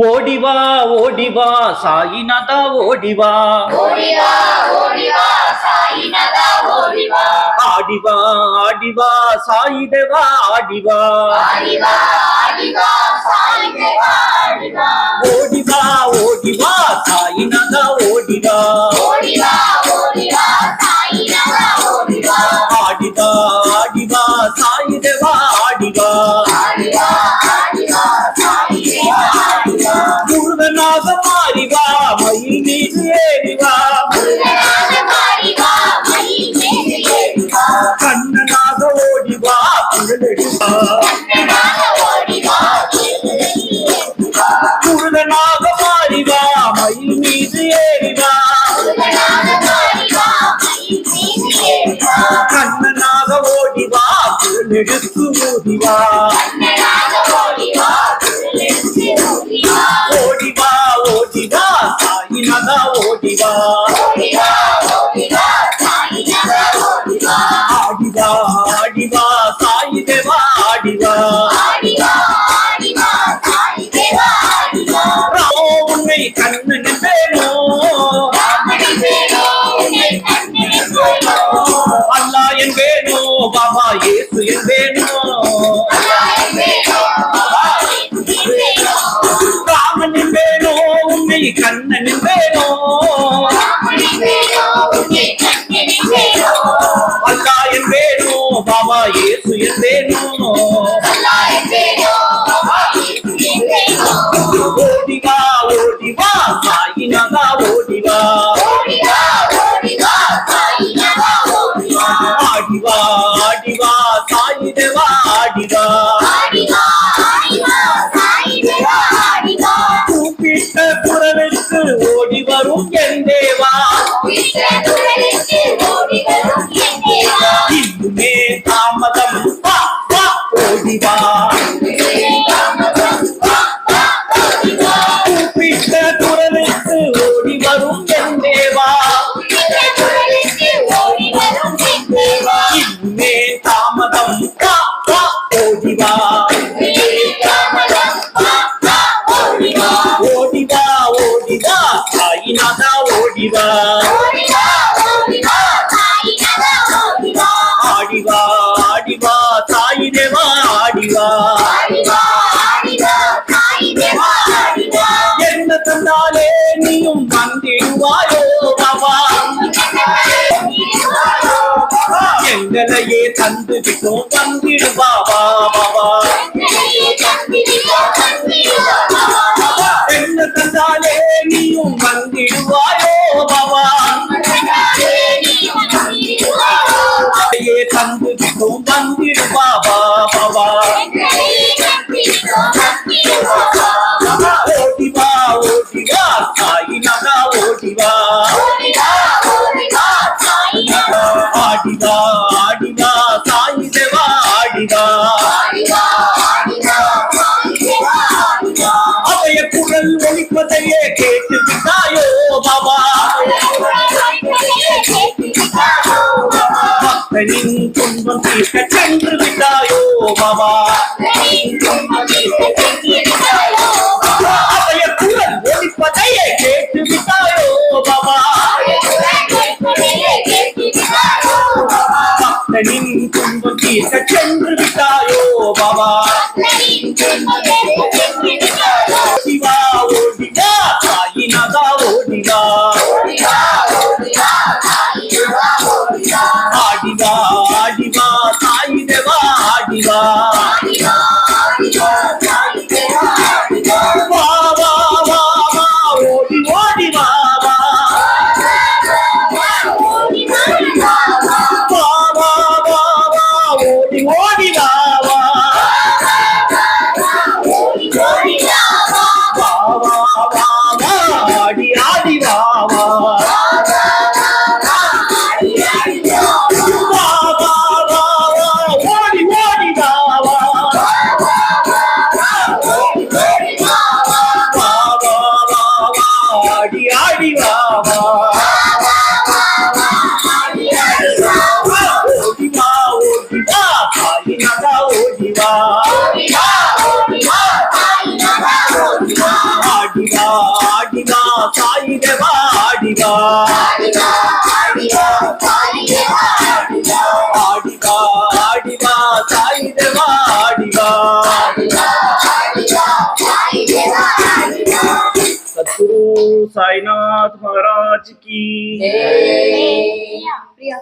ஓடிவா ஓடிவா சாயிநாதா ஓடிவா ஓடிவா ஓடிவா சாயிநாதா ஓடிவா ஆடிவா ஆடிவா சாயிதேவா ஆடிவா ஆடிவா ஆடிவா சாயிதேவா ஆடிவா ஓடிவா ஓடிவா சாயிநாதா ஓடிவா ஓடிவா ஓடிவா சாயிநாதா ஓடிவா ஆடிவா ஆடிவா சாயிதேவா ஆடிவா ஆடிவா ஆடிவா சாயிதேவா ஆடிவா முருகனாக மாறிவா மயில் மீது ஏறிவா முருகனாக மாறிவா மயில் மீது ஏறிவா கண்ணனாக ஓடிவா குழலெடுவா கண்ணனாக ஓடிவா குழலெடுத்து ஏறிவா முருகனாக மாறிவா மயில் மீது ஏறிவா முருகனாக மாறிவா மயில் மீது ஏறிவா கண்ணனாக ஓடிவா குழலெடுத்து ஓடிவா கண்ணனாக ஓடிவா குழலெடுத்து ஓடிவா ஓடிவா ஓடிவா சாயிநாதா ஓடிவா ஓடிவா ஓடிவா சாயிநாதா ஓடிவா ஆடிவா ஆடிவா சாயிதேவா ஆடிவா ஆடிவா ஆடிவா சாயிதேவா ஆடிவா ராமோ உன்னை கண்ணன் வேணோ ராமனை வேணோ உன்னை கண்ணனை வேணோ அல்லா என் வேணோ பாபா இயேசு என் வேணோ அல்லாஹ் வேணோ இயேசு வேணோ ராமன் வேணோ உன்னை கண்ணன் வேணோ ராமனை வேணோ உன்னை கண்ணனை வேணோ அல்லா என் வேணோ பாபா இயேசு என் வேணோ அல்லாஹ் வேணோ இயேசு வேணோ ஓடிவா ஓடிவா சாயிநாதா ஓடிவா ஓடிவா ஓடிவா சாயிநாதா ஓடிவா ஆடிவா ஆடிவா சாயிதேவா ஆடிவா ஆடிவா ஆடிவா சாயிதேவா ஆடிவா கூப்பிட்ட குரலுக்கு ஓடி வரும் என் தேவா விட்ட குரலுக்கு ஓடி வரும் என் தேவா இன்னுமே தாமதம் வா வா ஓடிவா தாமதம் வா வா ஓடிவா கூப்பிட்ட குரலுக்கு ஓடி வரும் என் தேவா விட்ட குரலுக்கு ஓடி வரும் என் தேவா இன்னுமே தாமதம் வா வா ஓடிவா தாமதம் வா வா ஓடிவா ஓடிவா ஓடிவா சாயிநாதா ஓடிவா ஓடிவா ஓடிவா சாயிநாதா ஓடிவா ஆடிவா ஆடிவா சாயிதேவா ஆடிவா ஆடிவா ஆடிவா சாயிதேவா ஆடிவா என்ன தந்தாலே நீயும் வந்திடுவாயோ பாபா எங்களையே தந்து விட்டோம் வந்திடு பாபா பாபா என்ன தந்தாலே நீயும் வந்திடுவாயோ பாபா தந்து விட்டோம் வந்திடு பாபா பாபா ஓடிவா ஓடிவா சாயிநாதா ஓடிவா ஆடிவா ஆடிவா சாயிதேவா ஆடிவா அவைய குரல் ஒலிப்பதையே கேட்டு விட்டாயோ பாபா பக்தனின் துன்பம் தீர்க்க சென்று விட்டாயோ பாபா அவைய குரல் ஒலிப்பதையே கேட்டு விட்டாயோ பாபா பக்தனின் துன்பம் தீர்க்க சென்று விட்டாயோ பாபா ஓடிவா ஓடிவா சாயிநாதா ஓடிவா ஆடிவா ஆடிவா சாயிதேவா ஆடிவா வா வா வா வா ஓடி ஓடி வா வா வா வா வா வா ஓடி ஓடி ஆடிவா ஆடிவா ஆடிவா சாயி தேவா ஆடிவா ஆடிவா ஆடிவா சாயி தேவா ஆடிவா ஆடிவா ஆடிவா சாயி தேவா ஆடிவா सद्गुरु साईनाथ महाराज की जय प्रिया प्रिया